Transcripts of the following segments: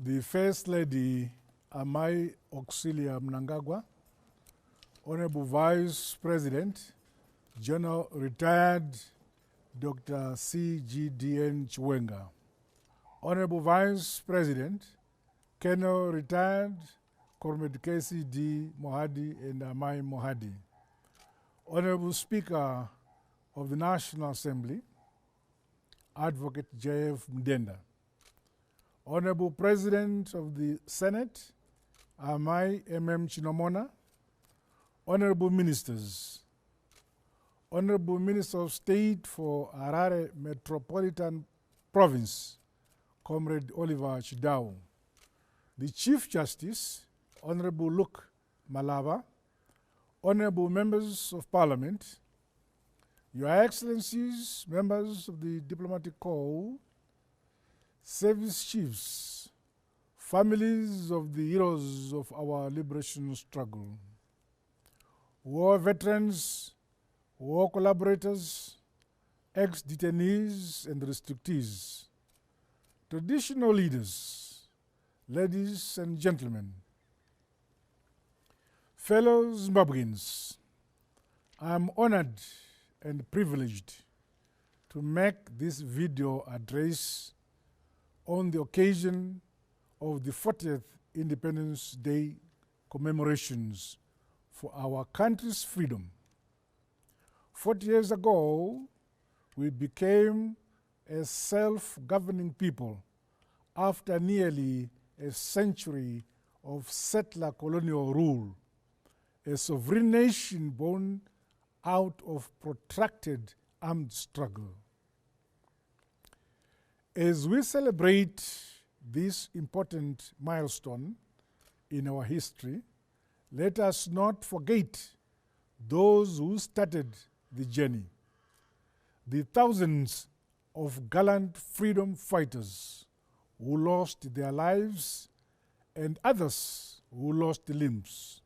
the First Lady Amai Auxilia Mnangagwa, Honorable Vice President, General Retired Dr. C.G.D.N. Chiwenga, Honorable Vice President, Colonel Retired Cormet K.C.D. Mohadi and Amai Mohadi, Honorable Speaker of the National Assembly, Advocate J.F. Mdenda, Honorable President of the Senate, Amai M.M. Chinomona, Honorable Ministers, Honorable Minister of State for Harare Metropolitan Province, Comrade Oliver Chidau, the Chief Justice, Honorable Luke Malava, Honorable Members of Parliament, Your Excellencies, members of the Diplomatic Corps, service chiefs, families of the heroes of our liberation struggle, war veterans, war collaborators, ex-detainees and restrictees, traditional leaders, ladies and gentlemen, fellow Zimbabweans, I am honored and privileged to make this video address on the occasion of the 40th Independence Day commemorations for our country's freedom. 40 years ago, we became a self-governing people after nearly a century of settler colonial rule, a sovereign nation born out of protracted armed struggle. As we celebrate this important milestone in our history, let us not forget those who started the journey, the thousands of gallant freedom fighters who lost their lives and others who lost limbs.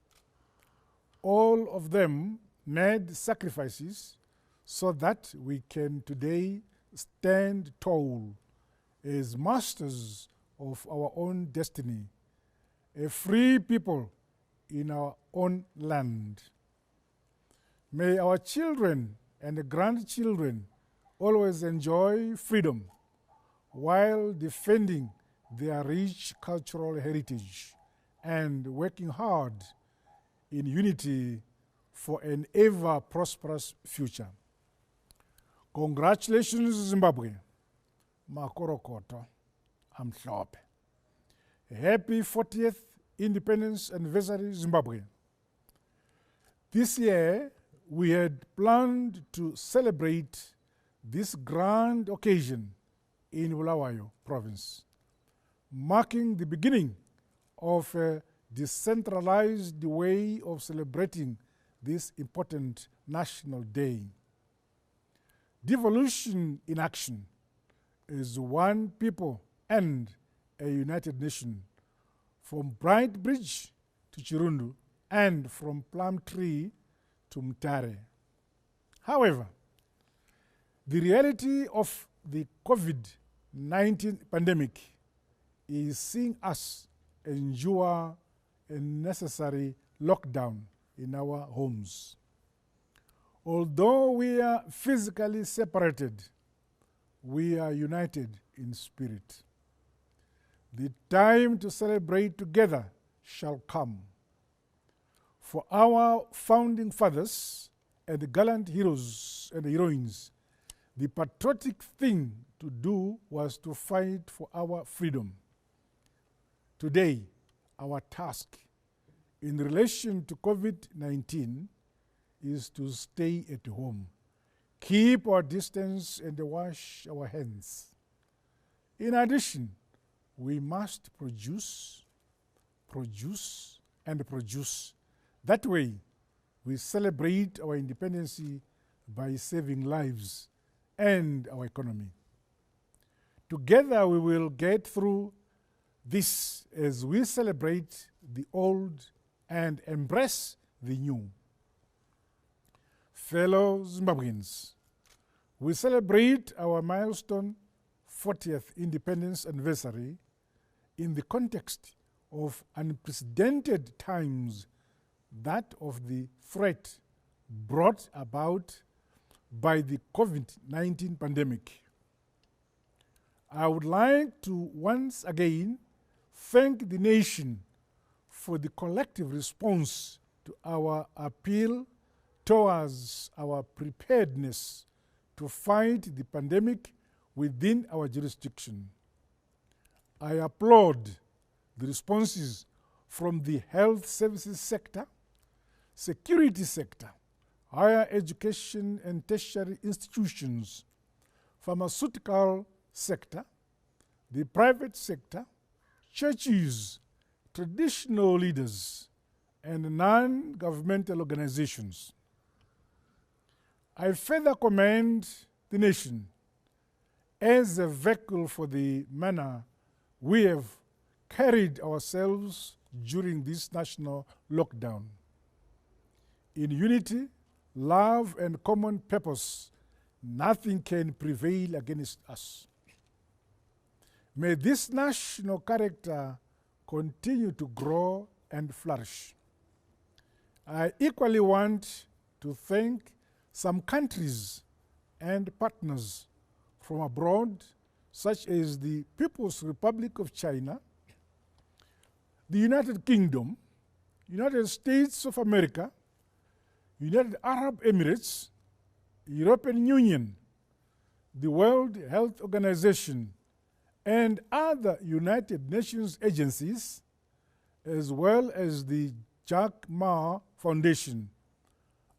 All of them made sacrifices so that we can today stand tall as masters of our own destiny, a free people in our own land. May our children and grandchildren always enjoy freedom while defending their rich cultural heritage and working hard in unity for an ever prosperous future. Congratulations, Zimbabwe. Makorokoto, Amhlophe. Happy 40th Independence Anniversary, Zimbabwe. This year, we had planned to celebrate this grand occasion in Bulawayo province, marking the beginning of a decentralized way of celebrating this important national day. Devolution in action is one people and a united nation, from Bright Bridge to Chirundu and from Plum Tree to Mtare. However, the reality of the COVID-19 pandemic is seeing us endure a necessary lockdown in our homes. Although we are physically separated, we are united in spirit. The time to celebrate together shall come. For our founding fathers and the gallant heroes and heroines, the patriotic thing to do was to fight for our freedom. Today, our task in relation to COVID-19 is to stay at home, keep our distance and wash our hands. In addition, we must produce. That way, we celebrate our independence by saving lives and our economy. Together, we will get through this as we celebrate the old and embrace the new. Fellow Zimbabweans, we celebrate our milestone 40th Independence Anniversary in the context of unprecedented times, that of the threat brought about by the COVID-19 pandemic. I would like to once again thank the nation for the collective response to our appeal towards our preparedness to fight the pandemic within our jurisdiction. I applaud the responses from the health services sector, security sector, higher education and tertiary institutions, pharmaceutical sector, the private sector, churches, traditional leaders, and non-governmental organizations. I further commend the nation as a vehicle for the manner we have carried ourselves during this national lockdown. In unity, love, and common purpose, nothing can prevail against us. May this national character continue to grow and flourish. I equally want to thank some countries and partners from abroad, such as the People's Republic of China, the United Kingdom, United States of America, United Arab Emirates, European Union, the World Health Organization, and other United Nations agencies, as well as the Jack Ma Foundation,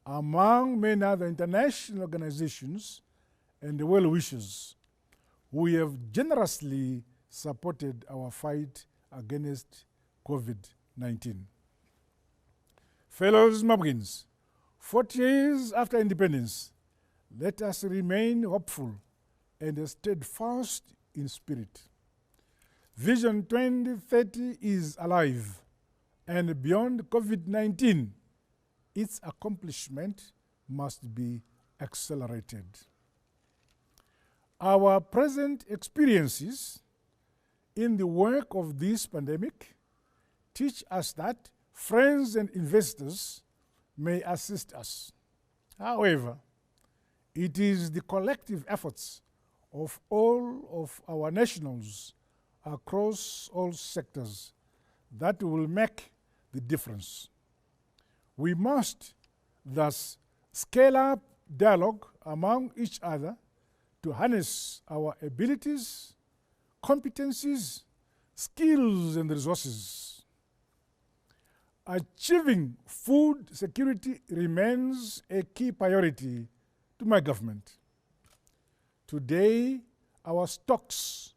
among many other international organizations and well-wishers who have generously supported our fight against COVID-19. Fellow Zimbabweans, 40 years after independence, let us remain hopeful and steadfast in spirit. Vision 2030 is alive, and beyond COVID-19, its accomplishment must be accelerated. Our present experiences in the work of this pandemic teach us that friends and investors may assist us. However, it is the collective efforts of all of our nationals across all sectors that will make the difference. We must thus scale up dialogue among each other to harness our abilities, competencies, skills, and resources. Achieving food security remains a key priority to my government. Today, our stocks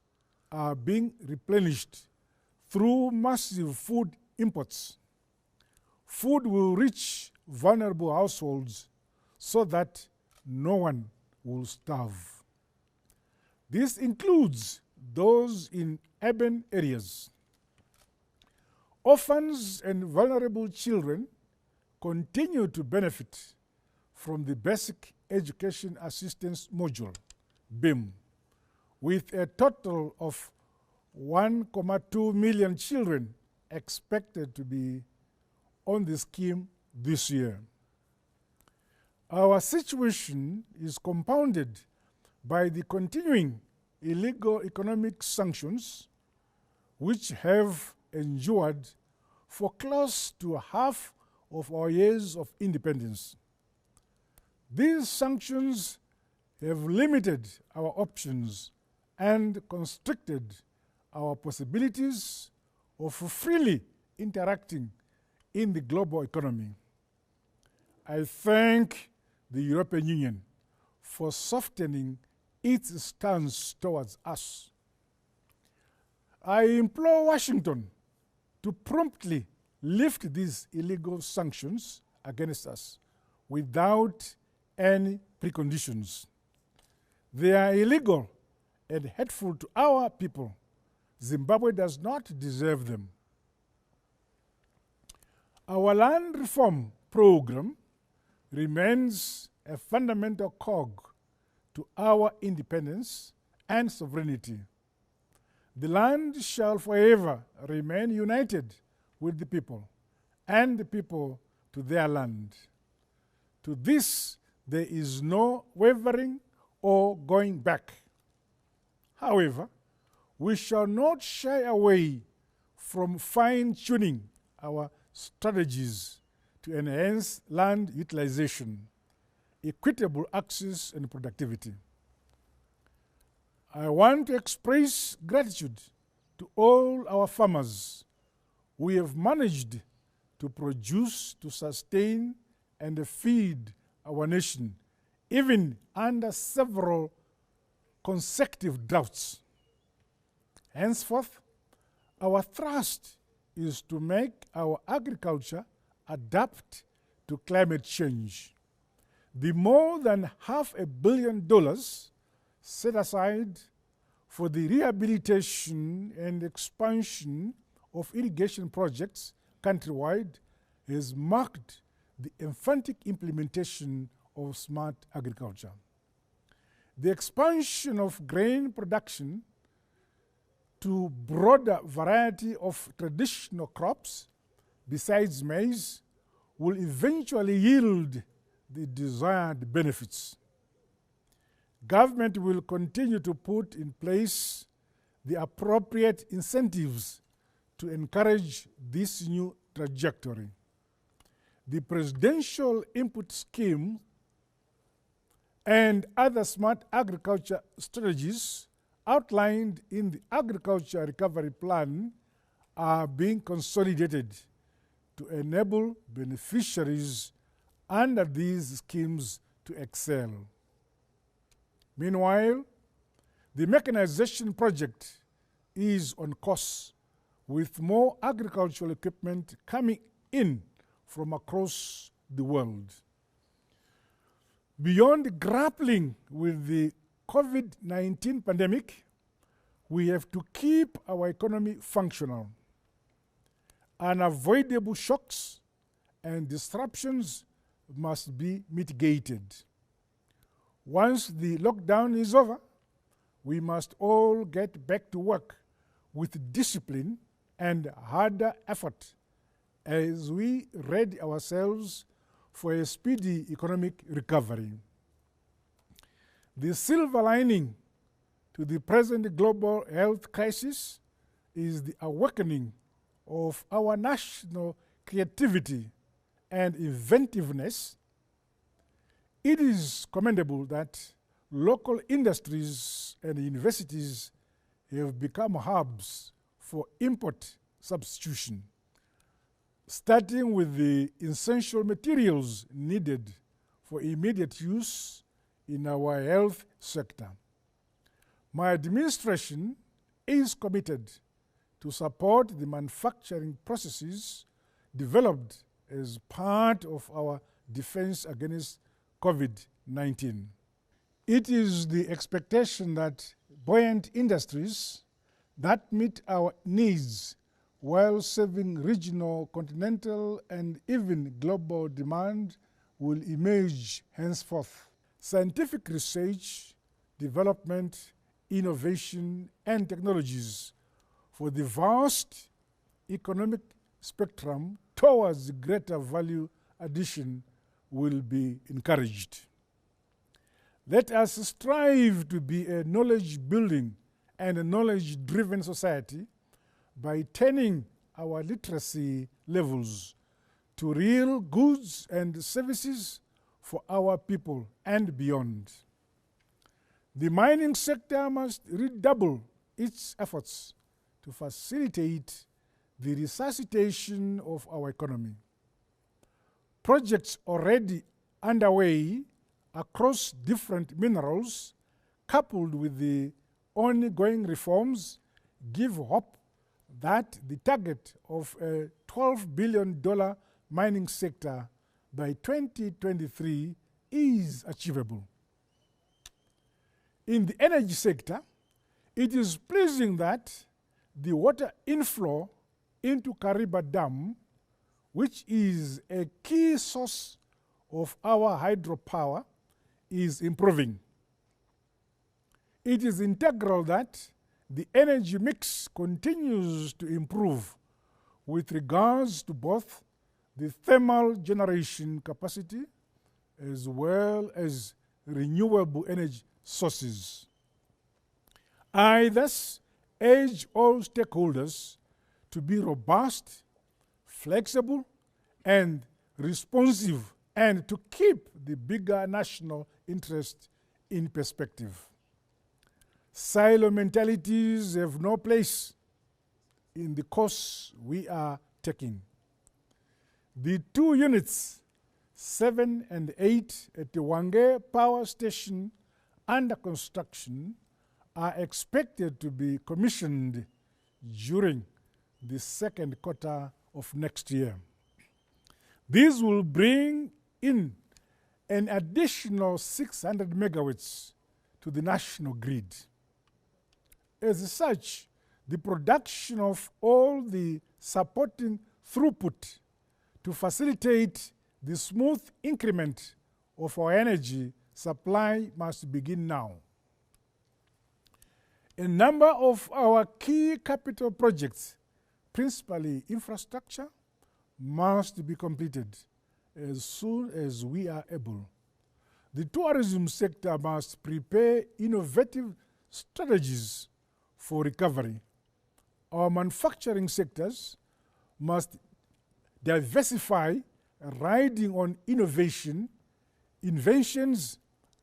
are being replenished through massive food imports. Food will reach vulnerable households so that no one will starve. This includes those in urban areas. Orphans and vulnerable children continue to benefit from the Basic Education Assistance Module, BIM, with a total of 1.2 million children expected to be on the scheme this year. Our situation is compounded by the continuing illegal economic sanctions, which have endured for close to half of our years of independence. These sanctions have limited our options and constricted our possibilities of freely interacting in the global economy. I thank the European Union for softening its stance towards us. I implore Washington to promptly lift these illegal sanctions against us without any preconditions. They are illegal and hateful to our people. Zimbabwe does not deserve them. Our land reform program remains a fundamental cog to our independence and sovereignty. The land shall forever remain united with the people, and the people to their land. To this there is no wavering or going back. However, we shall not shy away from fine-tuning our strategies to enhance land utilization, equitable access, and productivity. I want to express gratitude to all our farmers who have managed to produce, to sustain, and feed our nation, even under several consecutive droughts. Henceforth, our thrust is to make our agriculture adapt to climate change. The more than $500 million set aside for the rehabilitation and expansion of irrigation projects countrywide has marked the emphatic implementation of smart agriculture. The expansion of grain production to broader variety of traditional crops besides maize will eventually yield the desired benefits. Government will continue to put in place the appropriate incentives to encourage this new trajectory. The Presidential Input Scheme and other smart agriculture strategies outlined in the Agriculture Recovery Plan are being consolidated to enable beneficiaries under these schemes to excel. Meanwhile, the mechanization project is on course, with more agricultural equipment coming in from across the world. Beyond grappling with the COVID-19 pandemic, we have to keep our economy functional. Unavoidable shocks and disruptions must be mitigated. Once the lockdown is over, we must all get back to work with discipline and harder effort as we ready ourselves for a speedy economic recovery. The silver lining to the present global health crisis is the awakening of our national creativity and inventiveness. It is commendable that local industries and universities have become hubs for import substitution, starting with the essential materials needed for immediate use in our health sector. My administration is committed to support the manufacturing processes developed as part of our defense against COVID-19. It is the expectation that buoyant industries that meet our needs while serving regional, continental, and even global demand will emerge henceforth. Scientific research, development, innovation, and technologies for the vast economic spectrum towards greater value addition will be encouraged. Let us strive to be a knowledge-building and a knowledge-driven society by turning our literacy levels to real goods and services for our people and beyond. The mining sector must redouble its efforts to facilitate the resuscitation of our economy. Projects already underway across different minerals, coupled with the ongoing reforms, give hope that the target of a $12 billion mining sector by 2023 is achievable. In the energy sector, it is pleasing that the water inflow into Kariba Dam, which is a key source of our hydropower, is improving. It is integral that the energy mix continues to improve with regards to both the thermal generation capacity as well as renewable energy sources. I thus urge all stakeholders to be robust, flexible, and responsive, and to keep the bigger national interest in perspective. Silo mentalities have no place in the course we are taking. The 2 units, 7 and 8, at the Wange Power Station under construction are expected to be commissioned during the second quarter of next year. These will bring in an additional 600 megawatts to the national grid. As such, the production of all the supporting throughput to facilitate the smooth increment of our energy supply must begin now. A number of our key capital projects, principally infrastructure, must be completed as soon as we are able. The tourism sector must prepare innovative strategies for recovery. Our manufacturing sectors must diversify, riding on innovation, inventions,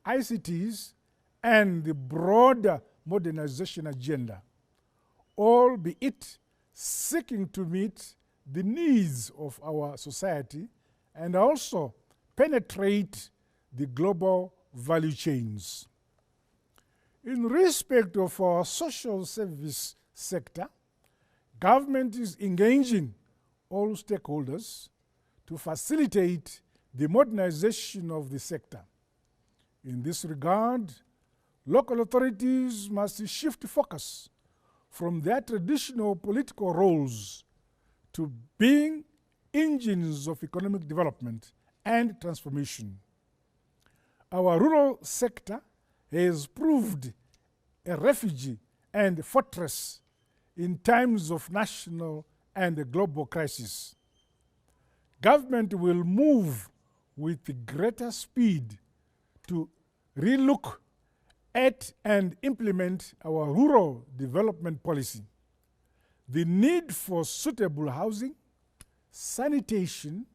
ICTs, and the broader modernization agenda, albeit seeking to meet the needs of our society and also penetrate the global value chains. In respect of our social service sector, government is engaging all stakeholders to facilitate the modernization of the sector. In this regard, local authorities must shift focus from their traditional political roles to being engines of economic development and transformation. Our rural sector has proved a refuge and fortress in times of national and global crisis. Government will move with greater speed to relook at and implement our rural development policy. The need for suitable housing, sanitation,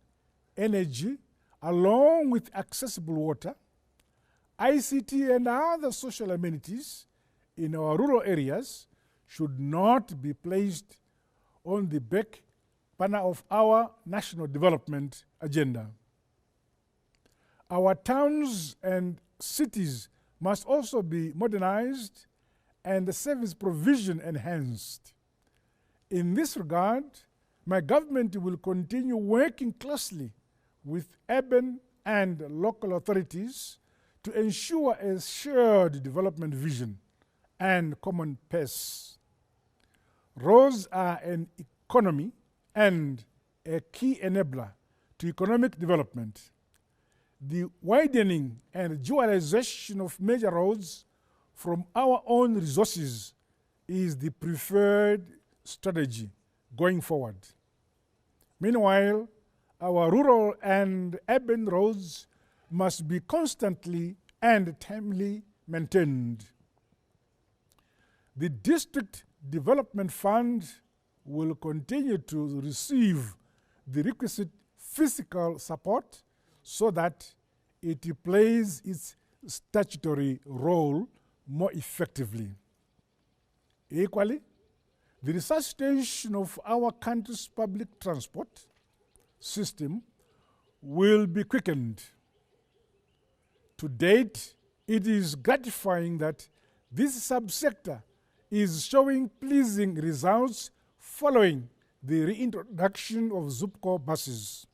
energy, along with accessible water, ICT and other social amenities in our rural areas should not be placed on the back burner of our national development agenda. Our towns and cities must also be modernized and the service provision enhanced. In this regard, my government will continue working closely with urban and local authorities to ensure a shared development vision and common pace. Roads are an economy and a key enabler to economic development. The widening and dualization of major roads from our own resources is the preferred strategy going forward. Meanwhile, our rural and urban roads must be constantly and timely maintained. The District Development Fund will continue to receive the requisite fiscal support so that it plays its statutory role more effectively. Equally, the resuscitation of our country's public transport system will be quickened. To date, it is gratifying that this subsector is showing pleasing results following the reintroduction of ZUPCO buses.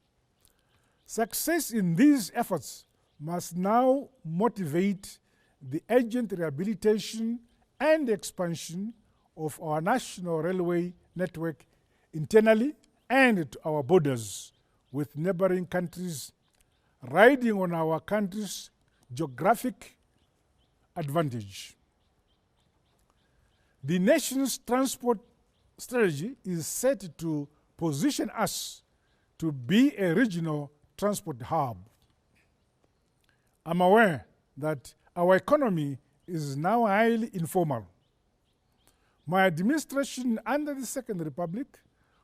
Success in these efforts must now motivate the urgent rehabilitation and expansion of our national railway network internally and at our borders with neighboring countries, riding on our country's geographic advantage. The nation's transport strategy is set to position us to be a regional transport hub. I'm aware that our economy is now highly informal. My administration under the Second Republic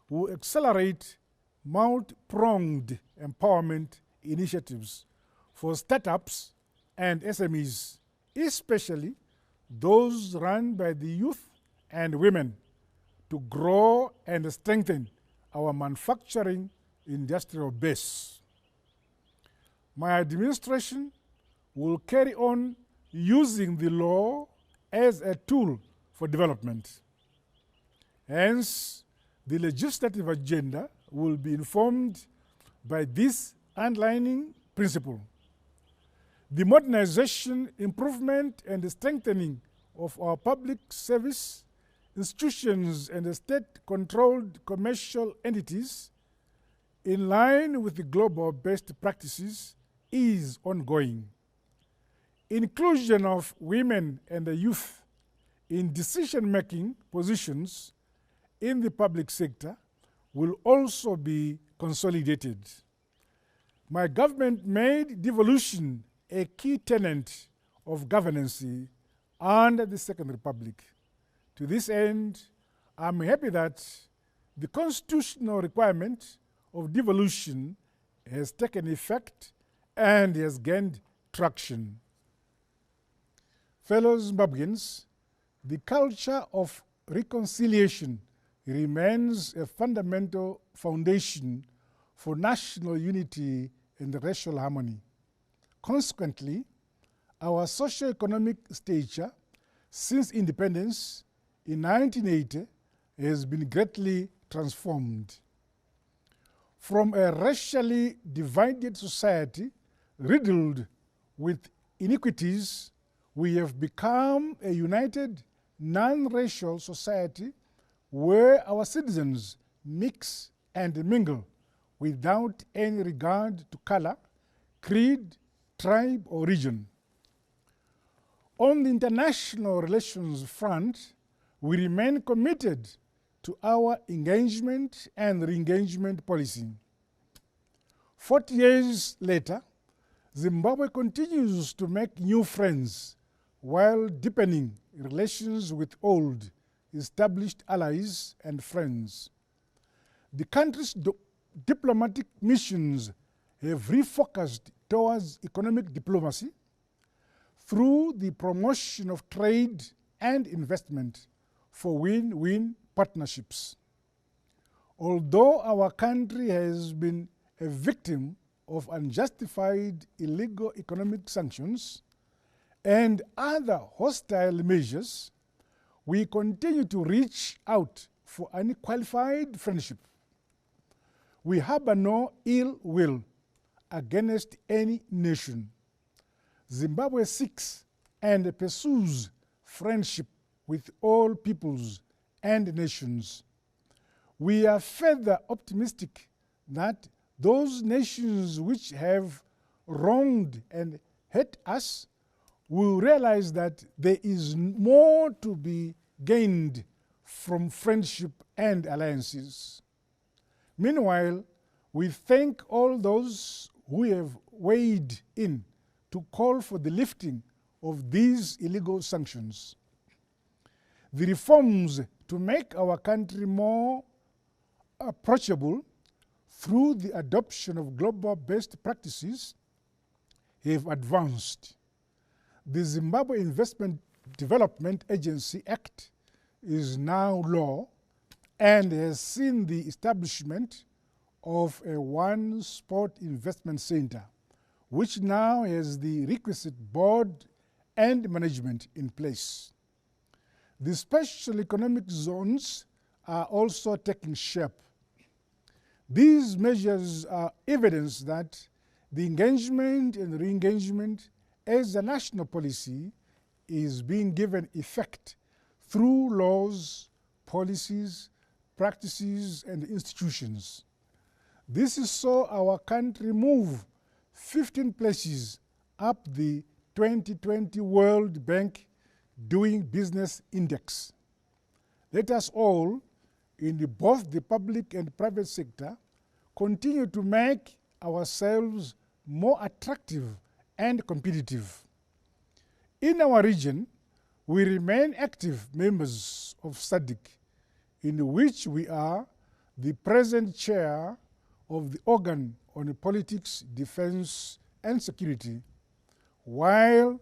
will accelerate multi-pronged empowerment initiatives for startups and SMEs, especially those run by the youth and women, to grow and strengthen our manufacturing industrial base. My administration will carry on using the law as a tool for development. Hence, the legislative agenda will be informed by this underlying principle. The modernization, improvement, and strengthening of our public service institutions and state-controlled commercial entities in line with the global best practices is ongoing. Inclusion of women and the youth in decision-making positions in the public sector will also be consolidated. My government made devolution a key tenet of governance under the Second Republic. To this end, I'm happy that the constitutional requirement of devolution has taken effect and has gained traction. Fellow Zimbabweans, the culture of reconciliation remains a fundamental foundation for national unity and racial harmony. Consequently, our socio-economic stature since independence in 1980 has been greatly transformed. From a racially divided society riddled with iniquities, we have become a united, non-racial society where our citizens mix and mingle without any regard to color, creed, tribe, or region. On the international relations front, we remain committed to our engagement and re-engagement policy. 40 years later, Zimbabwe continues to make new friends while deepening relations with old, established allies and friends. The country's diplomatic missions have refocused towards economic diplomacy through the promotion of trade and investment for win-win partnerships. Although our country has been a victim of unjustified illegal economic sanctions and other hostile measures, we continue to reach out for unqualified friendship. We harbor no ill will against any nation. Zimbabwe seeks and pursues friendship with all peoples and nations. We are further optimistic that those nations which have wronged and hurt us will realize that there is more to be gained from friendship and alliances. Meanwhile, we thank all those who have weighed in to call for the lifting of these illegal sanctions. The reforms to make our country more approachable through the adoption of global best practices have advanced. The Zimbabwe Investment Development Agency Act is now law and has seen the establishment of a one-spot investment center, which now has the requisite board and management in place. The special economic zones are also taking shape. These measures are evidence that the engagement and re-engagement as a national policy is being given effect through laws, policies, practices, and institutions. This is so our country move 15 places up the 2020 World Bank Doing Business Index. Let us all, in both the public and private sector, continue to make ourselves more attractive and competitive. In our region, we remain active members of SADC, in which we are the present chair of the organ on politics, defense, and security, while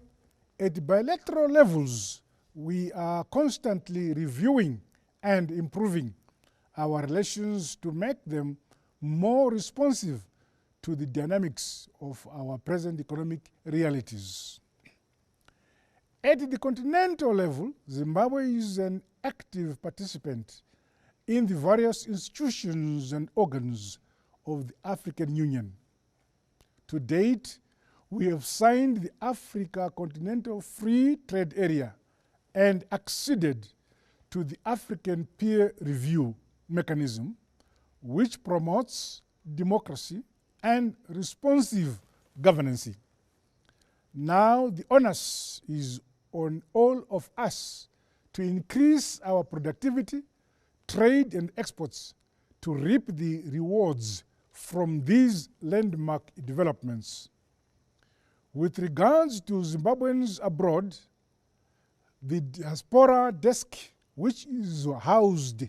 at bilateral levels, we are constantly reviewing and improving our relations to make them more responsive to the dynamics of our present economic realities. At the continental level, Zimbabwe is an active participant in the various institutions and organs of the African Union. To date, we have signed the Africa Continental Free Trade Area and acceded to the African Peer Review Mechanism, which promotes democracy and responsive governance. Now the onus is on all of us to increase our productivity, trade and exports to reap the rewards from these landmark developments. With regards to Zimbabweans abroad, the Diaspora Desk, which is housed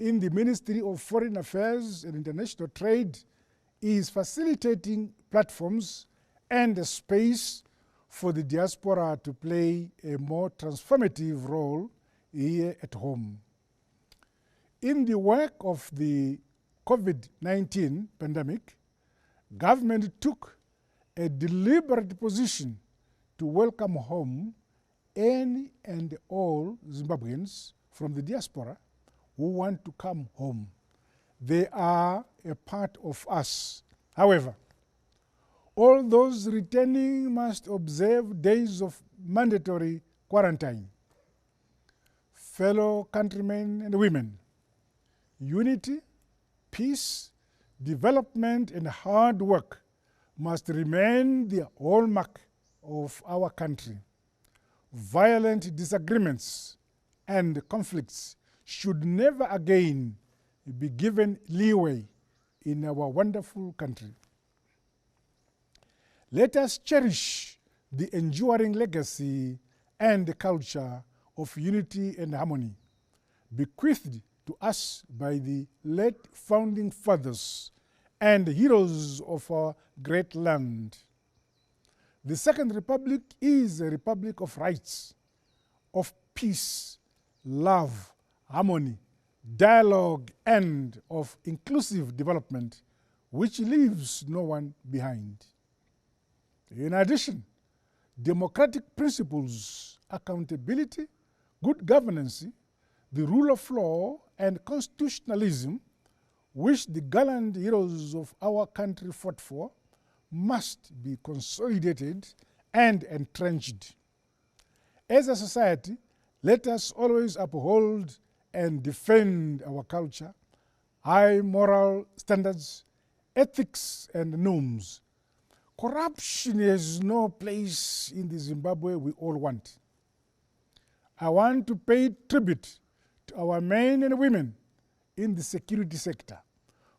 in the Ministry of Foreign Affairs and International Trade, is facilitating platforms and a space for the diaspora to play a more transformative role here at home. In the wake of the COVID-19 pandemic, government took a deliberate position to welcome home any and all Zimbabweans from the diaspora who want to come home. They are a part of us. However, all those returning must observe days of mandatory quarantine. Fellow countrymen and women, unity, peace, development, and hard work must remain the hallmark of our country. Violent disagreements and conflicts should never again be given leeway in our wonderful country. Let us cherish the enduring legacy and culture of unity and harmony bequeathed to us by the late founding fathers and heroes of our great land. The Second Republic is a republic of rights, of peace, love, harmony, dialogue, and of inclusive development, which leaves no one behind. In addition, democratic principles, accountability, good governance, the rule of law, and constitutionalism, which the gallant heroes of our country fought for, must be consolidated and entrenched. As a society, let us always uphold and defend our culture, high moral standards, ethics, and norms. Corruption has no place in the Zimbabwe we all want. I want to pay tribute to our men and women in the security sector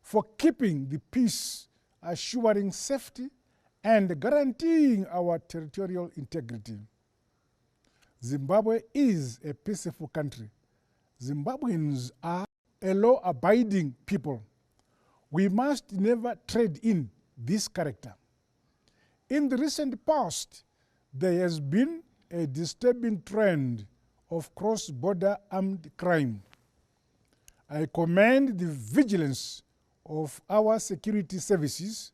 for keeping the peace, assuring safety, and guaranteeing our territorial integrity. Zimbabwe is a peaceful country. Zimbabweans are a law-abiding people. We must never trade in this character. In the recent past, there has been a disturbing trend of cross-border armed crime. I commend the vigilance of our security services,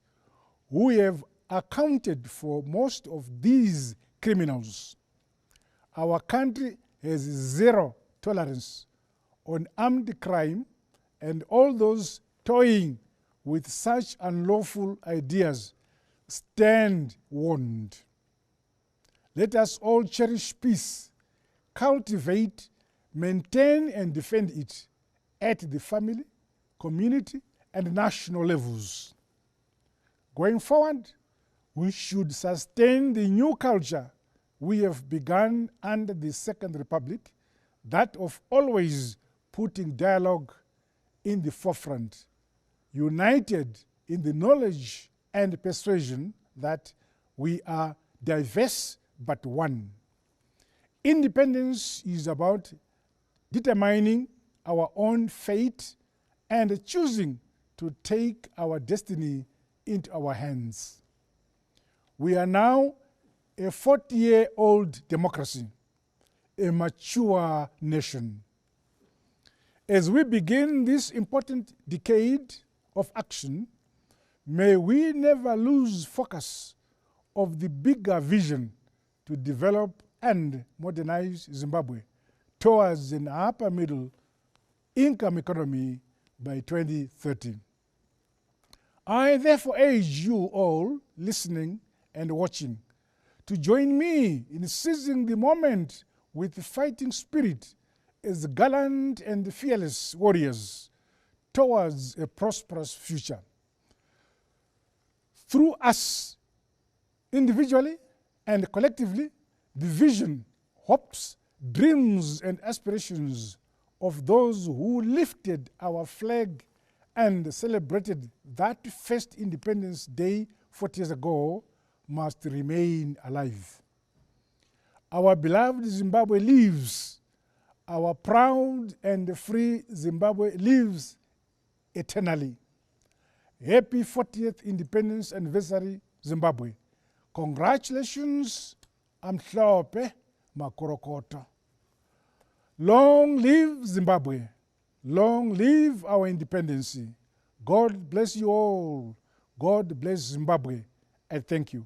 who have accounted for most of these criminals. Our country has zero tolerance on armed crime, and all those toying with such unlawful ideas stand warned. Let us all cherish peace, cultivate, maintain, and defend it at the family, community, and national levels. Going forward, we should sustain the new culture we have begun under the Second Republic, that of always putting dialogue in the forefront, united in the knowledge and persuasion that we are diverse but one. Independence is about determining our own fate and choosing to take our destiny into our hands. We are now a 40-year-old democracy, a mature nation. As we begin this important decade of action, may we never lose focus of the bigger vision to develop and modernize Zimbabwe towards an upper middle income economy by 2030. I therefore urge you all listening and watching to join me in seizing the moment with fighting spirit as gallant and fearless warriors towards a prosperous future. Through us, individually and collectively, the vision, hopes, dreams, and aspirations of those who lifted our flag and celebrated that first Independence Day 40 years ago must remain alive. Our beloved Zimbabwe lives. Our proud and free Zimbabwe lives eternally. Happy 40th Independence Anniversary, Zimbabwe. Congratulations, Amhlophe Makorokoto. Long live Zimbabwe. Long live our independence. God bless you all. God bless Zimbabwe. And thank you.